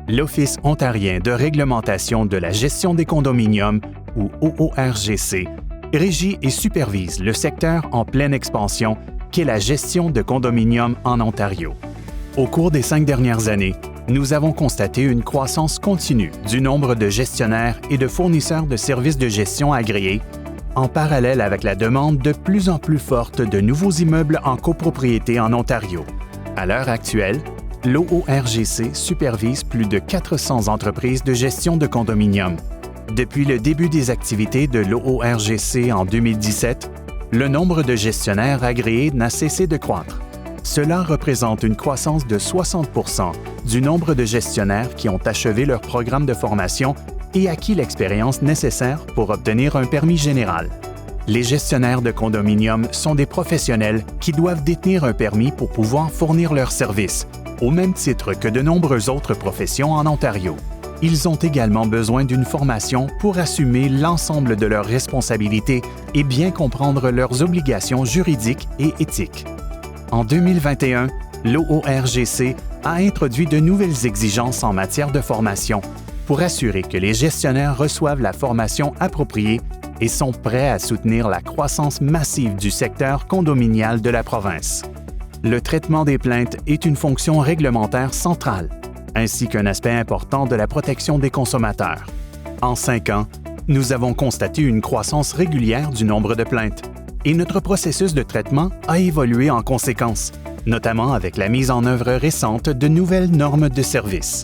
l'Office ontarien de réglementation de la gestion des condominiums, ou OORGC, régit et supervise le secteur en pleine expansion qu'est la gestion de condominiums en Ontario. Au cours des 5 dernières années, nous avons constaté une croissance continue du nombre de gestionnaires et de fournisseurs de services de gestion agréés, en parallèle avec la demande de plus en plus forte de nouveaux immeubles en copropriété en Ontario. À l'heure actuelle, l'OORGC supervise plus de 400 entreprises de gestion de condominiums. Depuis le début des activités de l'OORGC en 2017, le nombre de gestionnaires agréés n'a cessé de croître. Cela représente une croissance de 60 % du nombre de gestionnaires qui ont achevé leur programme de formation et acquis l'expérience nécessaire pour obtenir un permis général. Les gestionnaires de condominiums sont des professionnels qui doivent détenir un permis pour pouvoir fournir leurs services, au même titre que de nombreuses autres professions en Ontario. Ils ont également besoin d'une formation pour assumer l'ensemble de leurs responsabilités et bien comprendre leurs obligations juridiques et éthiques. En 2021, l'OORGC a introduit de nouvelles exigences en matière de formation pour assurer que les gestionnaires reçoivent la formation appropriée et sont prêts à soutenir la croissance massive du secteur condominial de la province. Le traitement des plaintes est une fonction réglementaire centrale, ainsi qu'un aspect important de la protection des consommateurs. En 5 ans, nous avons constaté une croissance régulière du nombre de plaintes, et notre processus de traitement a évolué en conséquence, notamment avec la mise en œuvre récente de nouvelles normes de service.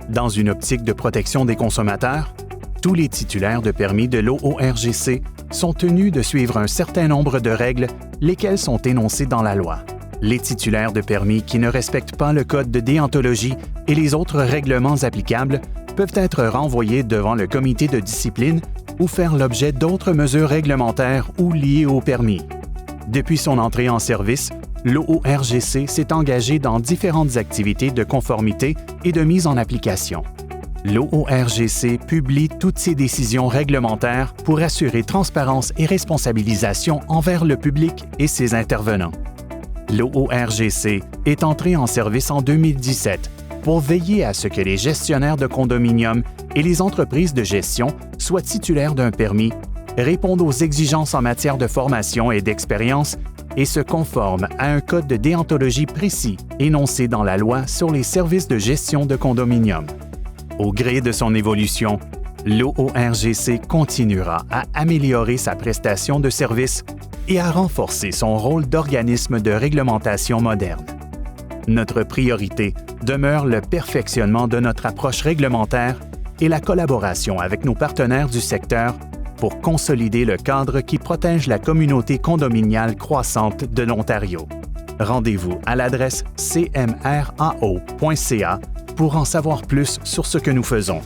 Dans une optique de protection des consommateurs, tous les titulaires de permis de l'OORGC sont tenus de suivre un certain nombre de règles, lesquelles sont énoncées dans la loi. Les titulaires de permis qui ne respectent pas le code de déontologie et les autres règlements applicables peuvent être renvoyés devant le comité de discipline ou faire l'objet d'autres mesures réglementaires ou liées au permis. Depuis son entrée en service, l'OORGC s'est engagé dans différentes activités de conformité et de mise en application. L'OORGC publie toutes ses décisions réglementaires pour assurer transparence et responsabilisation envers le public et ses intervenants. L'OORGC est entré en service en 2017 pour veiller à ce que les gestionnaires de condominiums et les entreprises de gestion soient titulaires d'un permis, répondent aux exigences en matière de formation et d'expérience et se conforment à un code de déontologie précis énoncé dans la loi sur les services de gestion de condominiums. Au gré de son évolution, l'OORGC continuera à améliorer sa prestation de services et à renforcer son rôle d'organisme de réglementation moderne. Notre priorité demeure le perfectionnement de notre approche réglementaire et la collaboration avec nos partenaires du secteur pour consolider le cadre qui protège la communauté condominiale croissante de l'Ontario. Rendez-vous à l'adresse cmrao.ca pour en savoir plus sur ce que nous faisons.